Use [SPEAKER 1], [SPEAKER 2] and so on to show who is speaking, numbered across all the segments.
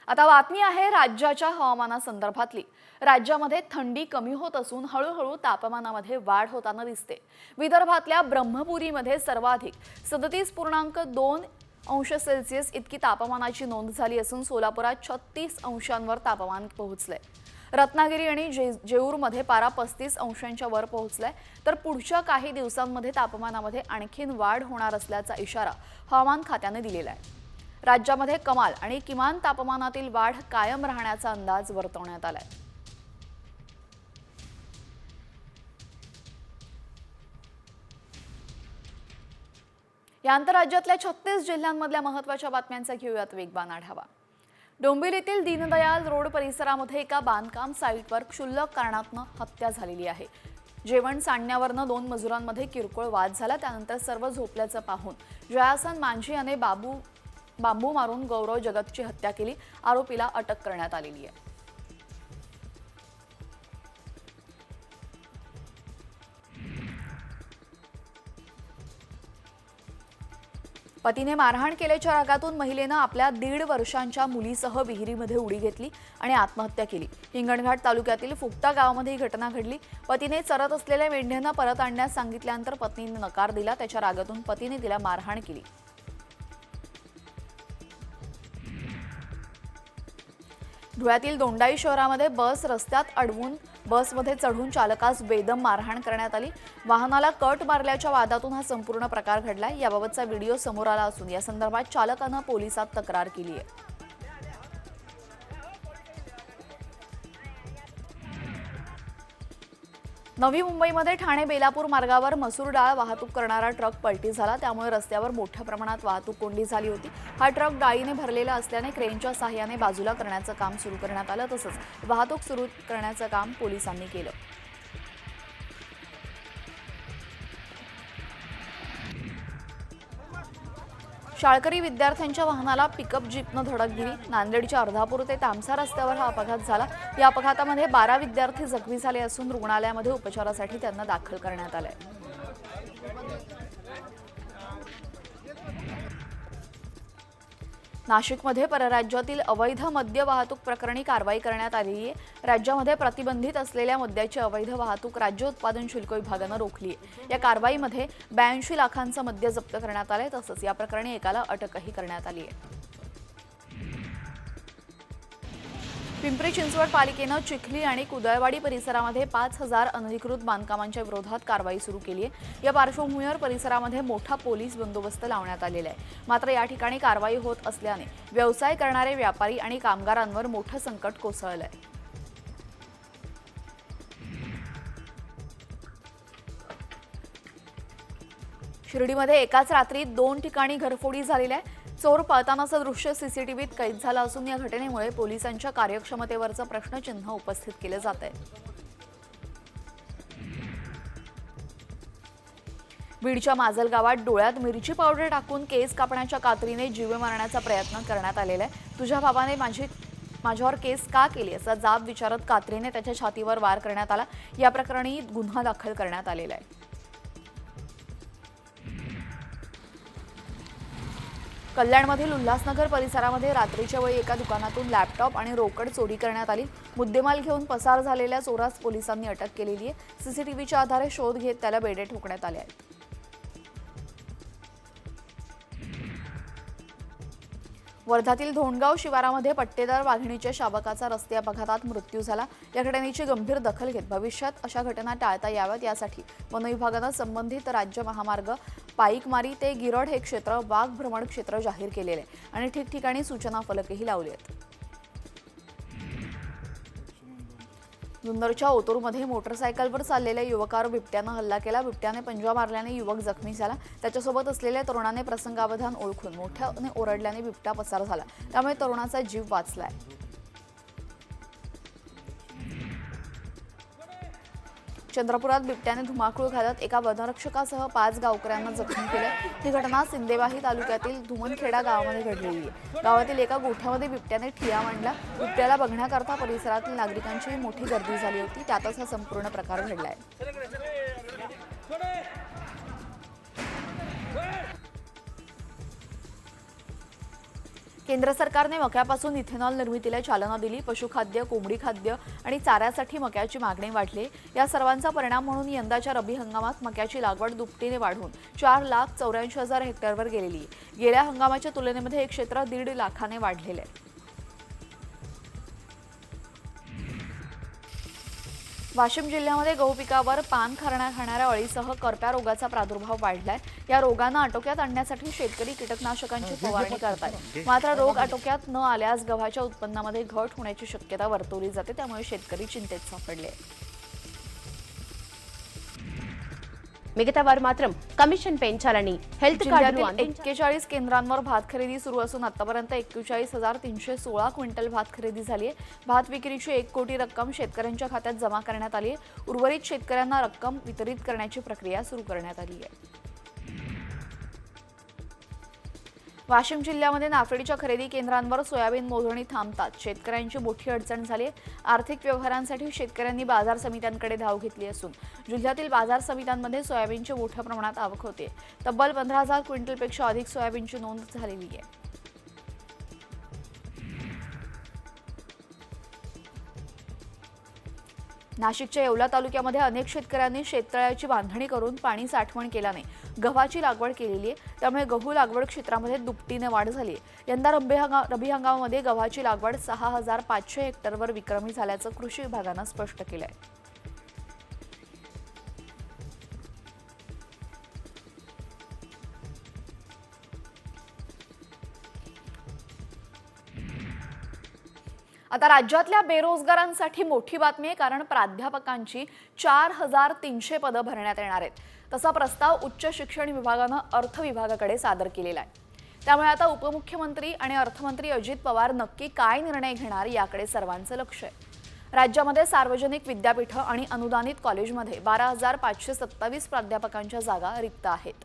[SPEAKER 1] आता बातमी आहे राज्याच्या हवामानासंदर्भातली। राज्यामध्ये थंडी कमी होत असून हळूहळू तापमानामध्ये वाढ होताना दिसते। विदर्भातल्या ब्रह्मपुरीमध्ये सर्वाधिक 37.2 अंश सेल्सिअस इतकी तापमानाची नोंद झाली असून सोलापुरात 36 अंशांवर तापमान पोहोचले। रत्नागिरी आणि जेऊरमध्ये पारा 35 अंशांच्या वर पोहोचलाय, तर पुढच्या काही दिवसांमध्ये तापमानामध्ये आणखीन वाढ होणार असल्याचा इशारा हवामान खात्याने दिलेला आहे। राज्यामध्ये कमाल आणि किमान तापमानातील वाढ कायम राहण्याचा अंदाज वर्तवण्यात आलाय। या आंतरराज्यातल्या 36 जिल्ह्यांमधल्या महत्त्वाच्या बातम्यांचा घेऊयात वेगवान आढावा। डोंबिवलीतील दीनदयाल रोड परिसरामध्ये एका बांधकाम साईटवर क्षुल्लक कारणातून हत्या झालेली आहे। जेवण सांडण्यावरून 2 मजुरांमध्ये किरकोळ वाद झाला। त्यानंतर सर्व झोपल्याचं पाहून जयासन मांझी याने बांबू मारून गौरव जगतची हत्या केली। आरोपीला अटक करण्यात आलेली आहे। पतीने मारहाण केल्याच्या रागातून महिलेनं आपल्या 1.5 वर्षांच्या मुलीसह विहिरीमध्ये उडी घेतली आणि आत्महत्या केली। हिंगणघाट तालुक्यातील फुकटा गावामध्ये ही घटना घडली। पतीने चरत असलेल्या मेंढ्यांना परत आणण्यास सांगितल्यानंतर पत्नीने नकार दिला। त्याच्या रागातून पतीने तिला मारहाण केली। धुळ्यातील दोंडाई शहरामध्ये बस रस्त्यात अडवून बसमध्ये चढून चालकास बेदम मारहाण करण्यात आली। वाहनाला कट मारल्याच्या वादातून हा संपूर्ण प्रकार घडलाय। याबाबतचा व्हिडिओ समोर आला असून या संदर्भात चालकानं पोलिसात तक्रार केली आहे। नवी मुंबईमध्ये ठाणे बेलापूर मार्गावर मसूर डाळ वाहतूक करणारा ट्रक पलटी झाला। त्यामुळे रस्त्यावर मोठ्या प्रमाणात वाहतूक कोंडी झाली होती। हा ट्रक डाळीने भरलेला असल्याने क्रेनच्या सहाय्याने बाजूला करण्याचं काम सुरू करण्यात आलं। तसंच वाहतूक सुरू करण्याचं काम पोलिसांनी केलं। शाळकरी विद्यार्थ्यांच्या वाहनाला पिकअप जीपनं धडक दिली। नांदेडच्या अर्धापूर ते तामसा रस्त्यावर हा अपघात झाला। या अपघातामध्ये 12 विद्यार्थी जखमी झाले असून रुग्णालयामध्ये उपचारासाठी त्यांना दाखल करण्यात आलंय। नाशिकमध्ये परराज्यातील अवैध मद्य वाहतूक प्रकरणी कारवाई करण्यात आली आहे। राज्यामध्ये प्रतिबंधित असलेल्या मद्याची अवैध वाहतूक राज्य उत्पादन शुल्क विभागानं रोखली आहे। या कारवाईमध्ये 82 लाखांचं मद्य जप्त करण्यात आलंय। तसंच या प्रकरणी एकाला अटकही करण्यात आली आहे। पिंपरी चिंचवड पालिकेनं चिखली आणि कुदळवाडी परिसरामध्ये 5000 अनधिकृत बांधकामांच्या विरोधात कारवाई सुरू केली आहे। या पार्श्वभूमीवर परिसरामध्ये मोठा पोलीस बंदोबस्त लावण्यात आलेला आहे। मात्र या ठिकाणी कारवाई होत असल्याने व्यवसाय करणारे व्यापारी आणि कामगारांवर मोठं संकट कोसळलंय। शिर्डीमध्ये एकाच रात्री 2 ठिकाणी घरफोडी झालेल्या आहे। चोर पळतानाचं दृश्य सीसीटीव्हीत कैद झालं असून या घटनेमुळे पोलिसांच्या कार्यक्षमतेवरचं प्रश्नचिन्ह उपस्थित केलं जात आहे। बीडच्या माजल गावात डोळ्यात मिरची पावडर टाकून केस कापण्याच्या कात्रीने जीवे मारण्याचा प्रयत्न करण्यात आलेला आहे। तुझ्या बाबाने माझ्यावर केस का केली असा जाब विचारत कात्रीने त्याच्या छातीवर वार करण्यात आला। या प्रकरणी गुन्हा दाखल करण्यात आलेला आहे। कल्याणमधील उल्हासनगर परिसरामध्ये रात्रीच्या वेळी एका दुकानातून लॅपटॉप आणि रोकड चोरी करण्यात आली। मुद्देमाल घेऊन पसार झालेल्या चोरास पोलिसांनी अटक केलेली आहे। सीसीटीव्हीच्या आधारे शोध घेत त्याला बेडे ठोकण्यात आले आहेत। वर्ध्यातील धोंडगाव शिवारामध्ये पट्टेदार वाघिणीच्या शावकाचा रस्ते अपघातात मृत्यू झाला। या घटनेची गंभीर दखल घेत भविष्यात अशा घटना टाळता याव्यात यासाठी वन विभागानं संबंधित राज्य महामार्ग पाईकमारी ते गिरड हे क्षेत्र वाघ भ्रमण क्षेत्र जाहीर केलेले आहे आणि ठिकठिकाणी सूचना फलकही लावले आहेत। जुन्नरच्या ओतूरमध्ये मोटरसायकलवर चाललेल्या युवकावर बिबट्यानं हल्ला केला। बिबट्याने पंजा मारल्याने युवक जखमी झाला। त्याच्यासोबत असलेल्या तरुणाने प्रसंगावधान ओळखून मोठ्याने ओरडल्याने बिबट्या पसार झाला। त्यामुळे तरुणाचा जीव वाचलाय। चंद्रपुरात बिबट्याने धुमाकूळ घालत एका वनरक्षकासह 5 गावकऱ्यांना जखमी केले। ही घटना सिंदेवाही तालुक्यातील धुमनखेडा गावामध्ये घडलेली आहे। गावातील एका गोठ्यामध्ये बिबट्याने ठिया मांडला। बिबट्याला बघण्याकरता परिसरातील नागरिकांची मोठी गर्दी झाली होती। त्यातच हा संपूर्ण प्रकार घडलाय। केंद्र सरकारने मक्यापासून इथेनॉल निर्मितीला चालना दिली. पशुखाद्य, कोंबडी खाद्य आणि चाऱ्यासाठी मक्याची मागणी वाढली. या सर्वांचा परिणाम म्हणून यंदाच्या रब्बी हंगामात मक्याची लागवड दुपटीने वाढून 4,84,000 हेक्टरवर गेलेली. गेल्या हंगामाच्या तुलनेमध्ये हे क्षेत्र 1.5 लाखाने वाढलेले आहे. वाशिम जिल्ह्यामध्ये गहू पिकावर पान खाणाऱ्या अळीसह करप्या रोगाचा प्रादुर्भाव वाढलाय. या रोगांना आटोक्यात आणण्यासाठी शेतकरी कीटकनाशकांची फवारणी करतात. मात्र रोग आटोक्यात न आल्यास गव्हाच्या उत्पन्नामध्ये घट होण्याची शक्यता वर्तवली जाते. त्यामुळे शेतकरी चिंतेत सापडले.
[SPEAKER 2] మిగతా వారు మాత్రం కమిషన్ పెంచాలని హెల్త్ కార్డులు
[SPEAKER 1] 41 केंद्रांवर भात खरेदी सुरू असून आतापर्यंत 41,316 क्विंटल भात खरेदी झाली आहे. भात विक्रीची 1 कोटी रक्कम शेतकऱ्यांच्या खात्यात जमा करण्यात आली आहे. उर्वरित शेतकऱ्यांना रक्कम वितरित करण्याची प्रक्रिया सुरू करण्यात आली आहे. वाशिम जिल्ह्यामध्ये नाफेडच्या खरेदी केंद्रांवर सोयाबीन मोजणी थांबतात. शेतकऱ्यांची मोठी अडचण झाली. आर्थिक व्यवहारांसाठी शेतकऱ्यांनी बाजार समित्यांकडे धाव घेतली असून जिल्ह्यातील बाजार समित्यांमध्ये सोयाबीनची मोठ्या प्रमाणात आवक होते. तब्बल 15,000 क्विंटलपेक्षा अधिक सोयाबीनची नोंद झालेली आहे. नाशिकच्या येवला तालुक्यामध्ये अनेक शेतकऱ्यांनी शेततळ्याची बांधणी करून पाणी साठवण केल्याने गव्हाची लागवड केलेली आहे. त्यामुळे गहू लागवड क्षेत्रामध्ये दुपटीने वाढ झाली आहे. यंदा रब्बी हंगामामध्ये गव्हाची लागवड 6,500 हेक्टरवर विक्रमी झाल्याचं कृषी विभागानं स्पष्ट केलं आहे. आता राज्यातल्या बेरोजगारांसाठी मोठी बातमी आहे. कारण प्राध्यापकांची 4,300 पदं भरण्यात येणार आहेत. तसा प्रस्ताव उच्च शिक्षण विभागानं अर्थ विभागाकडे सादर केलेला आहे. त्यामुळे आता उपमुख्यमंत्री आणि अर्थमंत्री अजित पवार नक्की काय निर्णय घेणार याकडे सर्वांचं लक्ष आहे. राज्यामध्ये सार्वजनिक विद्यापीठं आणि अनुदानित कॉलेजमध्ये 12,527 प्राध्यापकांच्या जागा रिक्त आहेत.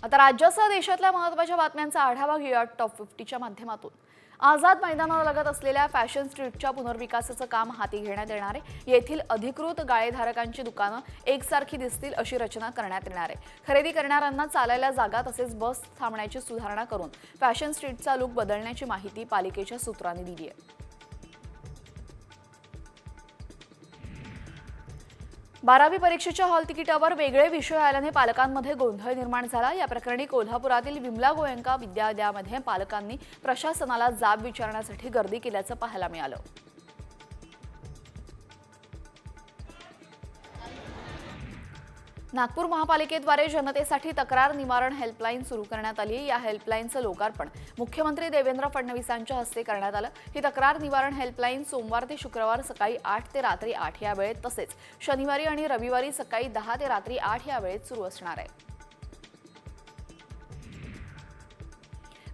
[SPEAKER 1] आता राज्यासह देशातल्या महत्त्वाच्या बातम्यांचा आढावा घेऊया टॉप 50च्या माध्यमातून. आझाद मैदानालगत असलेल्या फॅशन स्ट्रीटच्या पुनर्विकासाचं काम हाती घेण्यात येणार आहे. येथील अधिकृत गाळेधारकांची दुकानं एकसारखी दिसतील अशी रचना करण्यात येणार आहे. खरेदी करणाऱ्यांना चालायला जागा तसेच बस थांबण्याची सुधारणा करून फॅशन स्ट्रीटचा लुक बदलण्याची माहिती पालिकेच्या सूत्रांनी दिली आहे. 12वी परीक्षेच्या हॉल तिकिटावर वेगळे विषय आल्याने पालकांमध्ये गोंधळ निर्माण झाला. या प्रकरणी कोल्हापुरातील विमला गोयंका विद्यालयामध्ये पालकांनी प्रशासनाला जाब विचारण्यासाठी गर्दी केल्याचं पाहायला मिळालं. नागपूर महापालिकेद्वारे जनतेसाठी तक्रार निवारण हेल्पलाईन सुरू करण्यात आली. या हेल्पलाईनचं लोकार्पण मुख्यमंत्री देवेंद्र फडणवीसांच्या हस्ते करण्यात आलं. ही तक्रार निवारण हेल्पलाईन सोमवार ते शुक्रवार सकाळी 8 ते रात्री 8 या वेळेत तसेच शनिवारी आणि रविवारी सकाळी 10 ते रात्री 8 या वेळेत सुरू असणार आहे.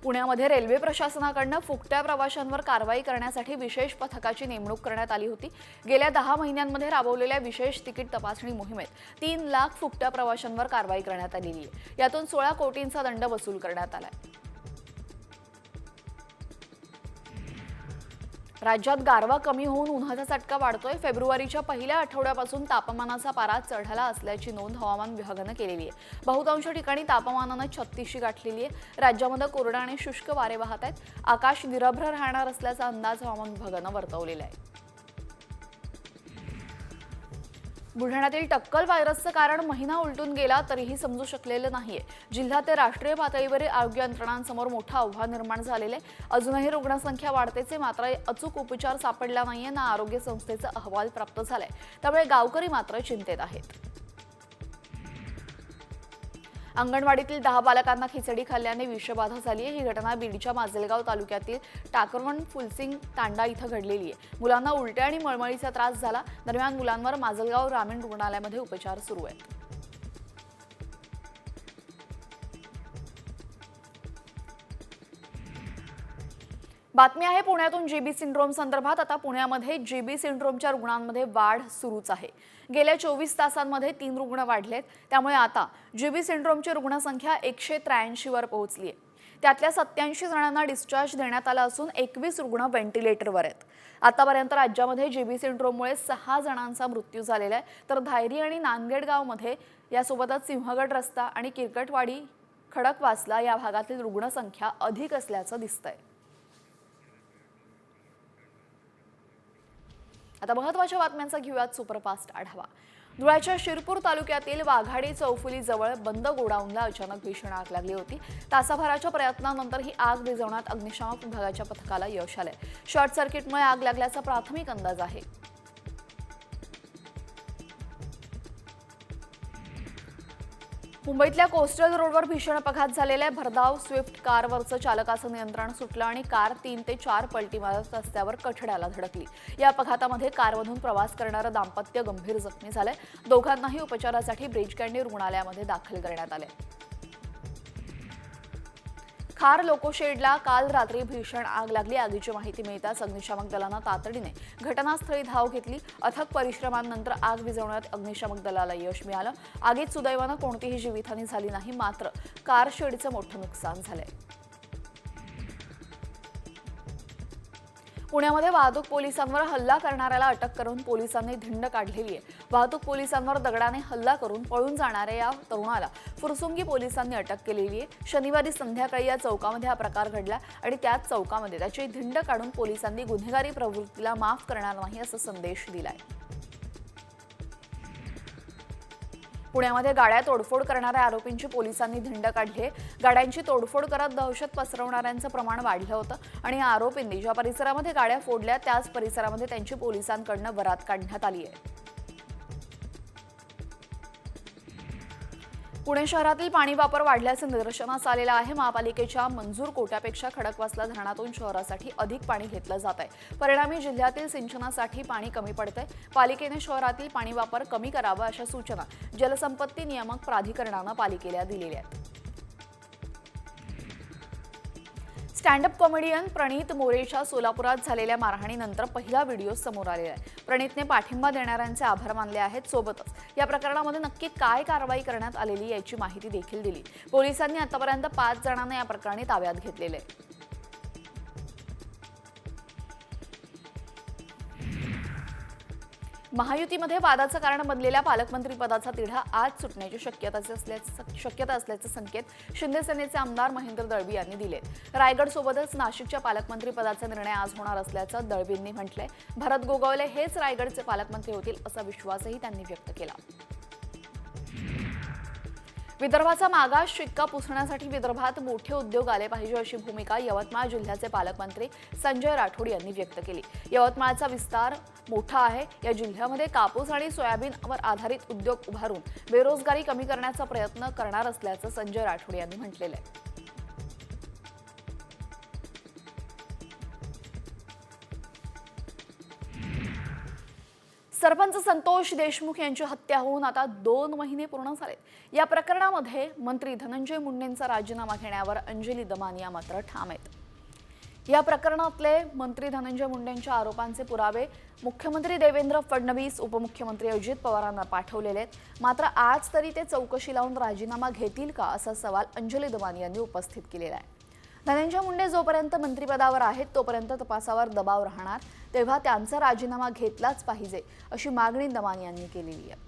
[SPEAKER 1] पुण्यामध्ये रेल्वे प्रशासनाकडून फुकट्या प्रवाशांवर कारवाई करण्यासाठी विशेष पथकाची नेमणूक करण्यात आली होती. गेल्या 10 महिन्यांमध्ये राबवलेल्या विशेष तिकीट तपासणी मोहिमेत 3 लाख फुकट्या प्रवाशांवर कारवाई करण्यात आलेली आहे. यातून 16 कोटींचा दंड वसूल करण्यात आलाय. राज्यात गारवा कमी होऊन उन्हाचा चटका वाढतोय. फेब्रुवारीच्या पहिल्या आठवड्यापासून तापमानाचा पारा चढला असल्याची नोंद हवामान विभागानं केलेली आहे. बहुतांश ठिकाणी तापमानानं 36 गाठलेली आहे. राज्यामध्ये कोरडा आणि शुष्क वारे वाहत आहेत. आकाश निरभ्र राहणार असल्याचा अंदाज हवामान विभागानं वर्तवलेला आहे. बुलढाण्यातील टक्कल व्हायरसचं कारण महिना उलटून गेला तरीही समजू शकलेलं नाहीये. जिल्ह्यात ते राष्ट्रीय पातळीवरील आरोग्य यंत्रणांसमोर मोठं आव्हान निर्माण झालेलं आहे. अजूनही रुग्णसंख्या वाढतेच, मात्र अचूक उपचार सापडला नाहीये ना आरोग्य संस्थेचा अहवाल प्राप्त झालाय. त्यामुळे गावकरी मात्र चिंतेत आहेत. अंगणवाडीतील 10 बालकांना खिचडी खाल्ल्याने विषबाधा झाली आहे. ही घटना बीडच्या माजलगाव तालुक्यातील टाकरवण फुलसिंग तांडा इथं घडलेली आहे. मुलांना उलट्या आणि मळमळीचा त्रास झाला. दरम्यान मुलांवर माजलगाव ग्रामीण रुग्णालयामध्ये उपचार सुरू आहेत. बातमी आहे पुण्यातून जीबी सिंड्रोम संदर्भात. आता पुण्यामध्ये जीबी सिंड्रोमच्या रुग्णांमध्ये वाढ सुरूच आहे. गेल्या 24 तासांमध्ये 3 रुग्ण वाढलेत. त्यामुळे आता जीबी सिंड्रोमची रुग्णसंख्या 183 वर पोहोचली आहे. त्यातल्या 87 जणांना डिस्चार्ज देण्यात आला असून 21 रुग्ण व्हेंटिलेटरवर आहेत. आतापर्यंत राज्यामध्ये जीबी सिंड्रोममुळे 6 जणांचा मृत्यू झालेला आहे, तर धायरी आणि नांदगेड गावमध्ये यासोबतच सिंहगड रस्ता आणि किरकटवाडी खडकवासला या भागातील रुग्णसंख्या अधिक असल्याचं दिसतंय. आता महत्त्वाच्या बातम्यांचा घेऊयात सुपरफास्ट आढावा. धुळ्याच्या शिरपूर तालुक्यातील वाघाडी चौफुली जवळ बंद गोडाऊनला अचानक भीषण आग लागली होती. तासाभराच्या प्रयत्नानंतर ही आग विझवण्यात अग्निशामक विभागाच्या पथकाला यश आलंय. शॉर्ट सर्किटमुळे आग लागल्याचा प्राथमिक अंदाज आहे. मुंबईतल्या कोस्टल रोडवर भीषण अपघात झालेला आहे. भरधाव स्विफ्ट कारवरचं चालकाचं नियंत्रण सुटलं आणि कार 3 ते 4 पलटी मारत रस्त्यावर कठड्याला धडकली. या अपघातामध्ये कारमधून प्रवास करणारं दाम्पत्य गंभीर जखमी झालंय. दोघांनाही उपचारासाठी ब्रिज कँडी रुग्णालयामध्ये दाखल करण्यात आले. खार लोकोशेडला काल रात्री भीषण आग लागली. आगीची माहिती मिळताच अग्निशामक दलानं तातडीने घटनास्थळी धाव घेतली. अथक परिश्रमांनंतर आग विझवण्यात अग्निशामक दलाला यश मिळालं. आगीत सुदैवानं कोणतीही जीवितहानी झाली नाही, मात्र कार शेडचं मोठं नुकसान झालंय. पुण्यामध्ये वाहतूक पोलिसांवर हल्ला करणाऱ्याला अटक करून पोलिसांनी धिंड काढलेली आहे. वाहतूक पोलिसांवर दगडाने हल्ला करून पळून जाणाऱ्या या तरुणाला फुरसुंगी पोलिसांनी अटक केलेली आहे. शनिवारी संध्याकाळी या चौकामध्ये हा प्रकार घडला आणि त्याच चौकामध्ये त्याची धिंड काढून पोलिसांनी गुन्हेगारी प्रवृत्तीला माफ करणार नाही असा संदेश दिलाय. पुण्यामध्ये गाड्या तोडफोड करणाऱ्या आरोपींची पोलिसांनी धिंड काढली. गाड्यांची तोडफोड करत दहशत पसरवणाऱ्यांचं प्रमाण वाढलं होतं आणि या आरोपींनी ज्या परिसरामध्ये गाड्या फोडल्या त्याच परिसरामध्ये त्यांची पोलिसांकडून वरात काढण्यात आली आहे. पुणे शहरातील पाणी वापर वाढल्याचं निदर्शनास आलेलं आहे. महापालिकेच्या मंजूर कोट्यापेक्षा खडकवासला धरणातून शहरासाठी अधिक पाणी घेतलं जात आहे. परिणामी जिल्ह्यातील सिंचनासाठी पाणी कमी पडतंय. पालिकेने शहरातील पाणी वापर कमी करावा अशा सूचना जलसंपत्ती नियामक प्राधिकरणानं पालिकेला दिलेल्या आहेत. स्टँडअप कॉमेडियन प्रणित मोरेच्या सोलापुरात झालेल्या मारहाणीनंतर पहिला व्हिडिओ समोर आलेला आहे. प्रणितने पाठिंबा देणाऱ्यांचे आभार मानले आहेत. सोबतच या प्रकरणामध्ये नक्की काय कारवाई करण्यात आलेली याची माहिती देखील दिली. पोलिसांनी आतापर्यंत 5 जणांना या प्रकरणी ताब्यात घेतलेले आहे. महायुतीमध्ये वादाचं कारण बनलेल्या पालकमंत्री पदाचा तिढा आज सुटण्याची शक्यता असल्याचे संकेत शिंदे सेनेचे आमदार महेंद्र दळवी यांनी दिले. रायगडसोबतच नाशिकच्या पालकमंत्री पदाचा निर्णय आज होणार असल्याचं दळवींनी म्हटलंय. भरत गोगावले हेच रायगडचे पालकमंत्री होतील असा विश्वासही त्यांनी व्यक्त केला. विदर्भाचा मागास शिक्का पुसण्यासाठी विदर्भात मोठे उद्योग आले पाहिजे अशी भूमिका यवतमाळ जिल्ह्याचे पालकमंत्री संजय राठोड यांनी व्यक्त केली. यवतमाळचा विस्तार मोठा आहे. या जिल्ह्यामध्ये कापूस आणि सोयाबीनवर आधारित उद्योग उभारून बेरोजगारी कमी करण्याचा प्रयत्न करणार असल्याचं संजय राठोड यांनी म्हटलेलं आहे. सरपंच संतोष देशमुख यांची हत्या होऊन आता 2 महिने पूर्ण झाले. या प्रकरणामध्ये मंत्री धनंजय मुंडेंचा राजीनामा घेण्यावर अंजली दमानिया मात्र ठाम आहेत. या प्रकरणातले मंत्री धनंजय मुंडेंच्या आरोपांचे पुरावे मुख्यमंत्री देवेंद्र फडणवीस, उपमुख्यमंत्री अजित पवारांना पाठवलेले आहेत. मात्र आज तरी ते चौकशी लावून राजीनामा घेतील का असा सवाल अंजली दमानिया यांनी उपस्थित केलेला आहे. धनंजय मुंडे जोपर्यंत मंत्रिपदावर आहेत तोपर्यंत तपासावर दबाव राहणार, तेव्हा त्यांचा राजीनामा घेतलाच पाहिजे अशी मागणी दमानिया यांनी केलेली आहे.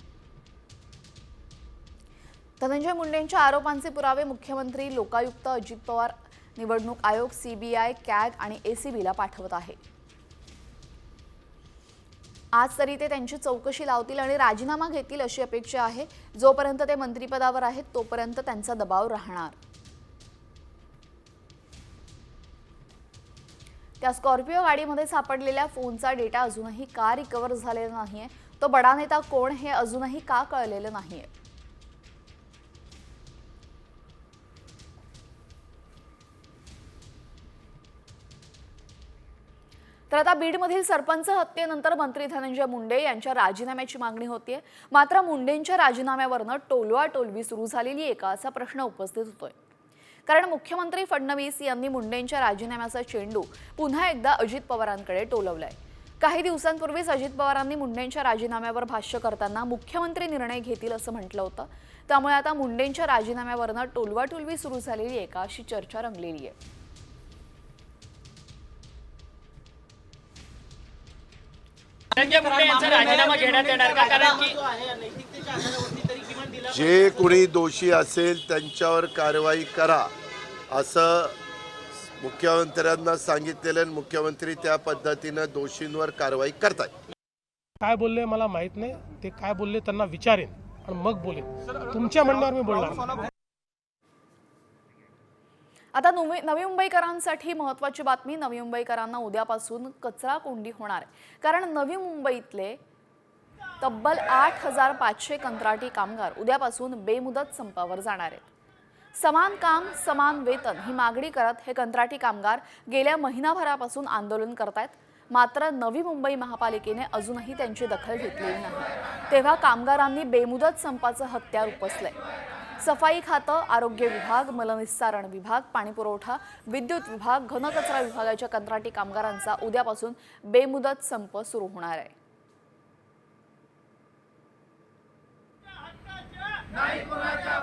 [SPEAKER 1] धनंजय मुंडेंच्या आरोपांचे पुरावे मुख्यमंत्री, लोकायुक्त, अजित पवार, निवडणूक आयोग, सीबीआय, कॅग आणि एसीबीला पाठवत आहे. आज तरी ते त्यांची चौकशी लावतील आणि राजीनामा घेतील अशी अपेक्षा आहे. जोपर्यंत ते मंत्रिपदावर आहेत तोपर्यंत त्यांचा दबाव राहणार. त्या स्कॉर्पिओ गाडीमध्ये सापडलेल्या फोनचा डेटा अजूनही का रिकव्हर झालेला नाहीये, तो बडा नेता कोण हे अजूनही का कळलेलं नाहीये. तर आता बीडमधील सरपंच हत्येनंतर मंत्री धनंजय मुंडे यांच्या राजीनाम्याची मागणी होतीये. मात्र मुंडेंच्या राजीनाम्यावरनं टोलवाटोलवी सुरू झालेली आहे का असा प्रश्न उपस्थित होतोय. कारण मुख्यमंत्री फडणवीस यांनी मुंडेंच्या राजीनाम्याचा चेंडू पुन्हा एकदा अजित पवारांकडे टोलवलाय. काही दिवसांपूर्वीच अजित पवारांनी मुंडेंच्या राजीनाम्यावर भाष्य करताना मुख्यमंत्री निर्णय घेतील असं म्हटलं होतं. त्यामुळे आता मुंडेंच्या राजीनाम्यावरनं टोलवाटोलवी सुरू झालेली आहे का अशी चर्चा रंगलेली आहे.
[SPEAKER 3] राजीनामा घेण्यात येणार का? कारण की
[SPEAKER 4] जे कोणी दोषी असेल त्यांच्यावर कारवाई करा असं मुख्यमंत्र्यांना सांगितलेलं आणि मुख्यमंत्री त्या पद्धतीनं दोषींवर कारवाई करतात.
[SPEAKER 5] काय बोलले मला माहित नाही. ते काय बोलले त्यांना विचारेन आणि मग बोलेन. तुमच्या म्हणण्यावर मी बोलणार नाही.
[SPEAKER 1] आता नवी मुंबईकरांसाठी महत्त्वाची बातमी. नवी मुंबईकरांना उद्यापासून कचरा कोंडी होणार आहे. कारण नवी मुंबईतले तब्बल 8,500 कंत्राटी कामगार उद्यापासून बेमुदत संपावर जाणार आहेत. समान काम समान वेतन ही मागणी करत हे कंत्राटी कामगार गेल्या महिनाभरापासून आंदोलन करतायत. मात्र नवी मुंबई महापालिकेने अजूनही त्यांची दखल घेतलेली नाही. तेव्हा कामगारांनी बेमुदत संपाचं हत्यार उपसलंय. सफाई खातं, आरोग्य विभाग, मलनिस्सारण विभाग, पाणीपुरवठा, विद्युत विभाग, घनकचरा विभागाच्या कंत्राटी कामगारांचा उद्यापासून बेमुदत संप सुरू होणार आहे.
[SPEAKER 3] नाही कोणाच्या